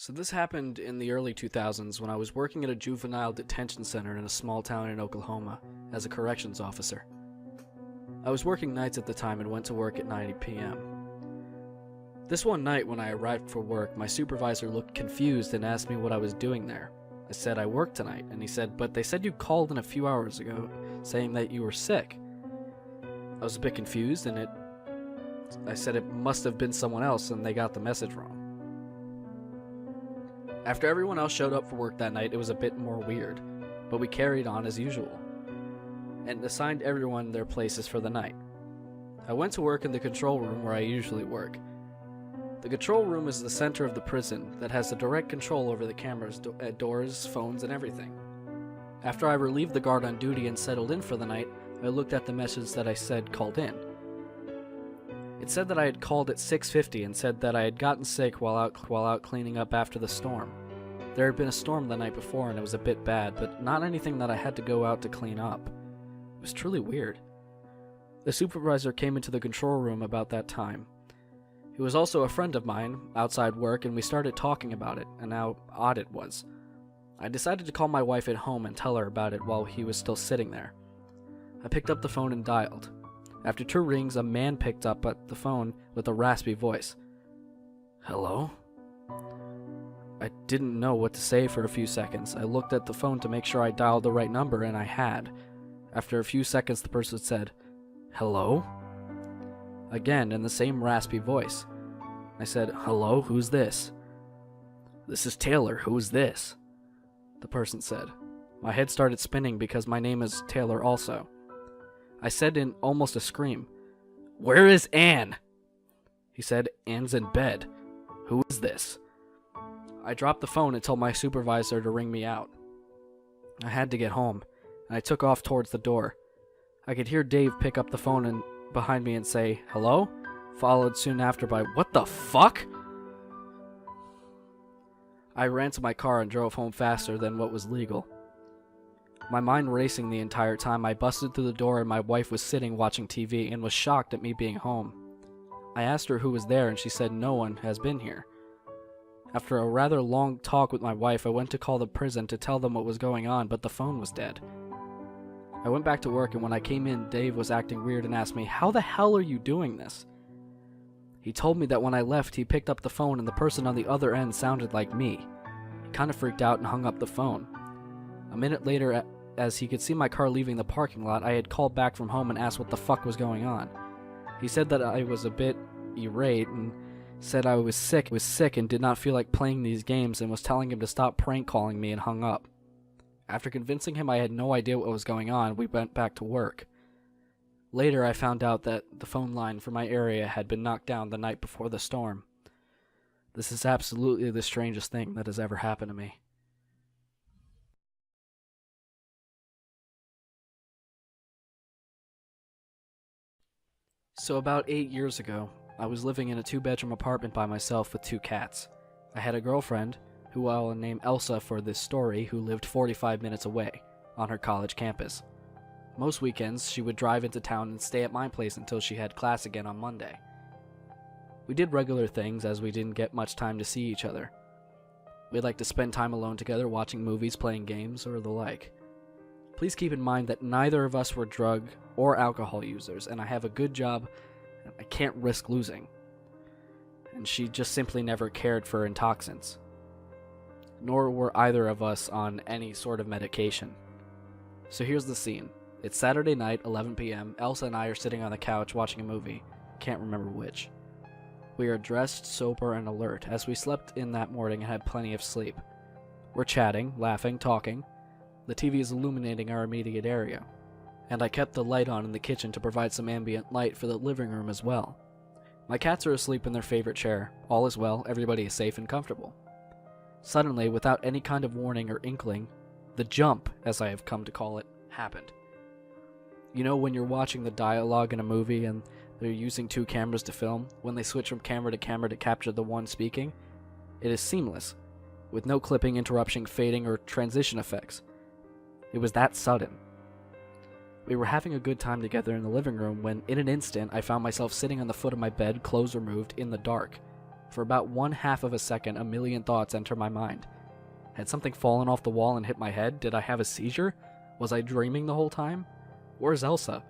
So this happened in the early 2000s when I was working at a juvenile detention center in a small town in Oklahoma as a corrections officer. I was working nights at the time and went to work at 9 p.m. This one night when I arrived for work, my supervisor looked confused and asked me what I was doing there. I said I work tonight, and he said, "But they said you called in a few hours ago saying that you were sick." I was a bit confused, and I said it must have been someone else and they got the message wrong. After everyone else showed up for work that night, it was a bit more weird, but we carried on as usual, and assigned everyone their places for the night. I went to work in the control room where I usually work. The control room is the center of the prison that has the direct control over the cameras, doors, phones, and everything. After I relieved the guard on duty and settled in for the night, I looked at the message that I said called in. It said that I had called at 6:50 and said that I had gotten sick while out cleaning up after the storm. There had been a storm the night before and it was a bit bad, but not anything that I had to go out to clean up. It was truly weird. The supervisor came into the control room about that time. He was also a friend of mine outside work, and we started talking about it and how odd it was. I decided to call my wife at home and tell her about it while he was still sitting there. I picked up the phone and dialed. After 2 rings, a man picked up at the phone with a raspy voice. "Hello?" I didn't know what to say for a few seconds. I looked at the phone to make sure I dialed the right number, and I had. After a few seconds, the person said, "Hello?" Again, in the same raspy voice. I said, "Hello, who's this?" "This is Taylor, who's this?" the person said. My head started spinning because my name is Taylor also. I said in almost a scream, "Where is Anne?" He said, "Anne's in bed. Who is this?" I dropped the phone and told my supervisor to ring me out. I had to get home, and I took off towards the door. I could hear Dave pick up the phone and behind me and say, "Hello?" followed soon after by, "What the fuck?" I ran to my car and drove home faster than what was legal. My mind racing the entire time, I busted through the door and my wife was sitting watching TV and was shocked at me being home. I asked her who was there and she said no one has been here. After a rather long talk with my wife, I went to call the prison to tell them what was going on, but the phone was dead. I went back to work, and when I came in, Dave was acting weird and asked me, "How the hell are you doing this?" He told me that when I left, he picked up the phone and the person on the other end sounded like me. He kind of freaked out and hung up the phone. A minute later, as he could see my car leaving the parking lot, I had called back from home and asked what the fuck was going on. He said that I was a bit irate and said I was sick and did not feel like playing these games and was telling him to stop prank calling me, and hung up. After convincing him I had no idea what was going on, we went back to work. Later, I found out that the phone line for my area had been knocked down the night before the storm. This is absolutely the strangest thing that has ever happened to me. So about 8 years ago, I was living in a 2-bedroom apartment by myself with 2 cats. I had a girlfriend, who I'll name Elsa for this story, who lived 45 minutes away, on her college campus. Most weekends, she would drive into town and stay at my place until she had class again on Monday. We did regular things as we didn't get much time to see each other. We'd like to spend time alone together watching movies, playing games, or the like. Please keep in mind that neither of us were drug or alcohol users, and I have a good job and I can't risk losing. And she just simply never cared for intoxicants. Nor were either of us on any sort of medication. So here's the scene. It's Saturday night, 11 p.m. Elsa and I are sitting on the couch watching a movie. Can't remember which. We are dressed, sober, and alert, as we slept in that morning and had plenty of sleep. We're chatting, laughing, talking. The TV is illuminating our immediate area, and I kept the light on in the kitchen to provide some ambient light for the living room as well. My cats are asleep in their favorite chair. All is well, everybody is safe and comfortable. Suddenly, without any kind of warning or inkling, the jump, as I have come to call it, happened. You know when you're watching the dialogue in a movie and they're using 2 cameras to film, when they switch from camera to capture the one speaking? It is seamless, with no clipping, interruption, fading, or transition effects. It was that sudden. We were having a good time together in the living room when, in an instant, I found myself sitting on the foot of my bed, clothes removed, in the dark. For about 1/2 of a second, a million thoughts enter my mind. Had something fallen off the wall and hit my head? Did I have a seizure? Was I dreaming the whole time? Where's Elsa?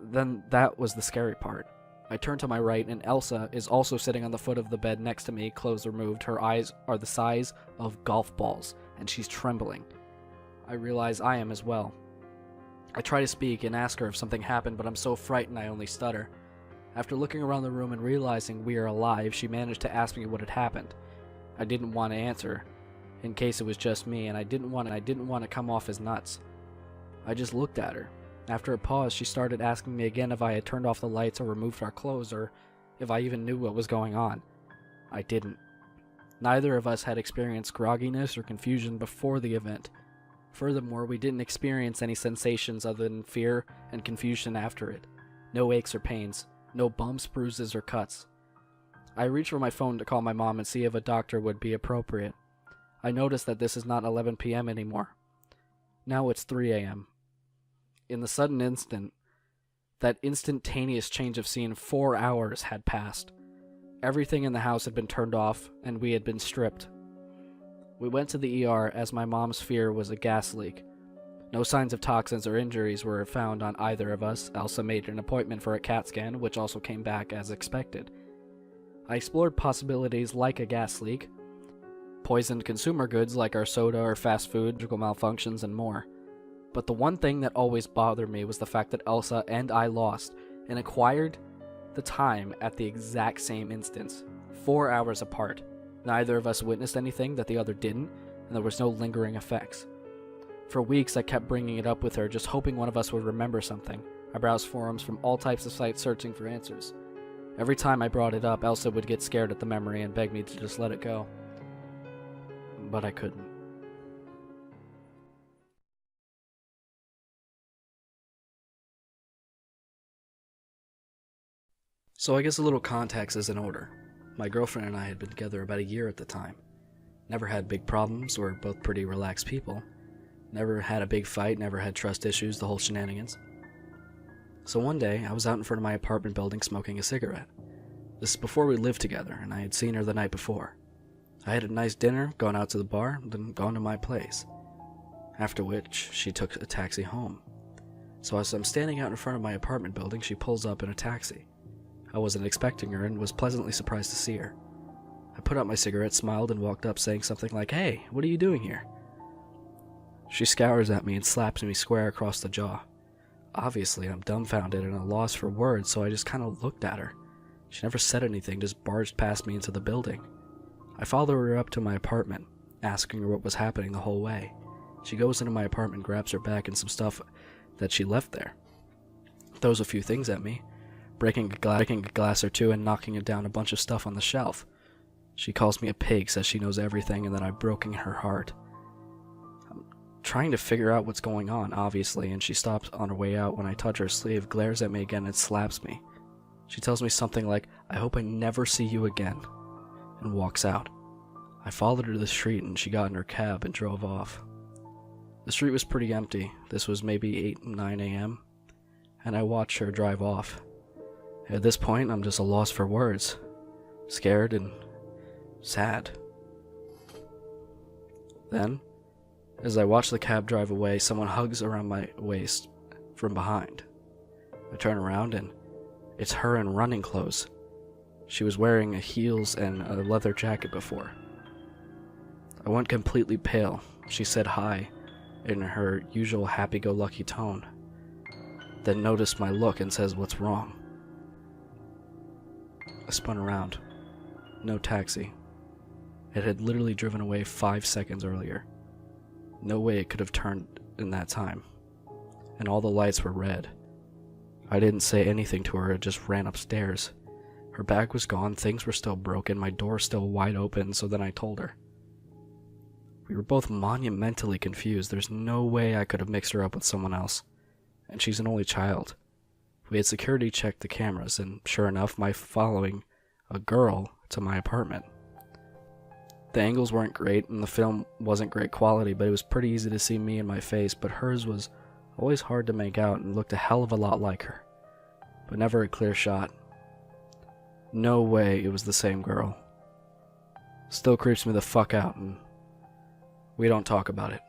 Then that was the scary part. I turn to my right, and Elsa is also sitting on the foot of the bed next to me, clothes removed. Her eyes are the size of golf balls, and she's trembling. I realize I am as well. I try to speak and ask her if something happened, but I'm so frightened I only stutter. After looking around the room and realizing we are alive, she managed to ask me what had happened. I didn't want to answer, in case it was just me, and I didn't want to come off as nuts. I just looked at her. After a pause, she started asking me again if I had turned off the lights or removed our clothes, or if I even knew what was going on. I didn't. Neither of us had experienced grogginess or confusion before the event. Furthermore, we didn't experience any sensations other than fear and confusion after it. No aches or pains. No bumps, bruises, or cuts. I reached for my phone to call my mom and see if a doctor would be appropriate. I noticed that this is not 11 p.m. anymore. Now it's 3 a.m. In the sudden instant, that instantaneous change of scene, 4 hours had passed. Everything in the house had been turned off, and we had been stripped. We went to the ER as my mom's fear was a gas leak. No signs of toxins or injuries were found on either of us. Elsa made an appointment for a CAT scan, which also came back as expected. I explored possibilities like a gas leak, poisoned consumer goods like our soda or fast food, electrical malfunctions, and more. But the one thing that always bothered me was the fact that Elsa and I lost and acquired the time at the exact same instance, 4 hours apart. Neither of us witnessed anything that the other didn't, and there was no lingering effects. For weeks, I kept bringing it up with her, just hoping one of us would remember something. I browsed forums from all types of sites searching for answers. Every time I brought it up, Elsa would get scared at the memory and beg me to just let it go. But I couldn't. So I guess a little context is in order. My girlfriend and I had been together about a year at the time. Never had big problems, we're both pretty relaxed people. Never had a big fight, never had trust issues, the whole shenanigans. So one day, I was out in front of my apartment building smoking a cigarette. This is before we lived together, and I had seen her the night before. I had a nice dinner, gone out to the bar, then gone to my place. After which, she took a taxi home. So as I'm standing out in front of my apartment building, she pulls up in a taxi. I wasn't expecting her and was pleasantly surprised to see her. I put out my cigarette, smiled, and walked up saying something like, "Hey, what are you doing here?" She scours at me and slaps me square across the jaw. Obviously, I'm dumbfounded and at a loss for words, so I just kind of looked at her. She never said anything, just barged past me into the building. I followed her up to my apartment, asking her what was happening the whole way. She goes into my apartment, grabs her bag and some stuff that she left there. Throws a few things at me, breaking a glass or two and knocking it down a bunch of stuff on the shelf. She calls me a pig, says she knows everything and that I've broken her heart. Trying to figure out what's going on, obviously, and she stops on her way out when I touch her sleeve, glares at me again, and slaps me. She tells me something like, "I hope I never see you again," and walks out. I followed her to the street, and she got in her cab and drove off. The street was pretty empty. This was maybe 8, 9 a.m., and I watched her drive off. At this point, I'm just a loss for words, scared and sad. Then, as I watch the cab drive away, someone hugs around my waist from behind. I turn around and it's her in running clothes. She was wearing heels and a leather jacket before. I went completely pale. She said hi in her usual happy-go-lucky tone, then noticed my look and says, "What's wrong?" I spun around. No taxi. It had literally driven away 5 seconds earlier. No way it could have turned in that time. And all the lights were red. I didn't say anything to her, I just ran upstairs. Her bag was gone, things were still broken, my door still wide open, so then I told her. We were both monumentally confused. There's no way I could have mixed her up with someone else. And she's an only child. We had security checked the cameras, and sure enough, my following a girl to my apartment. The angles weren't great, and the film wasn't great quality, but it was pretty easy to see me and my face, but hers was always hard to make out and looked a hell of a lot like her, but never a clear shot. No way it was the same girl. Still creeps me the fuck out, and we don't talk about it.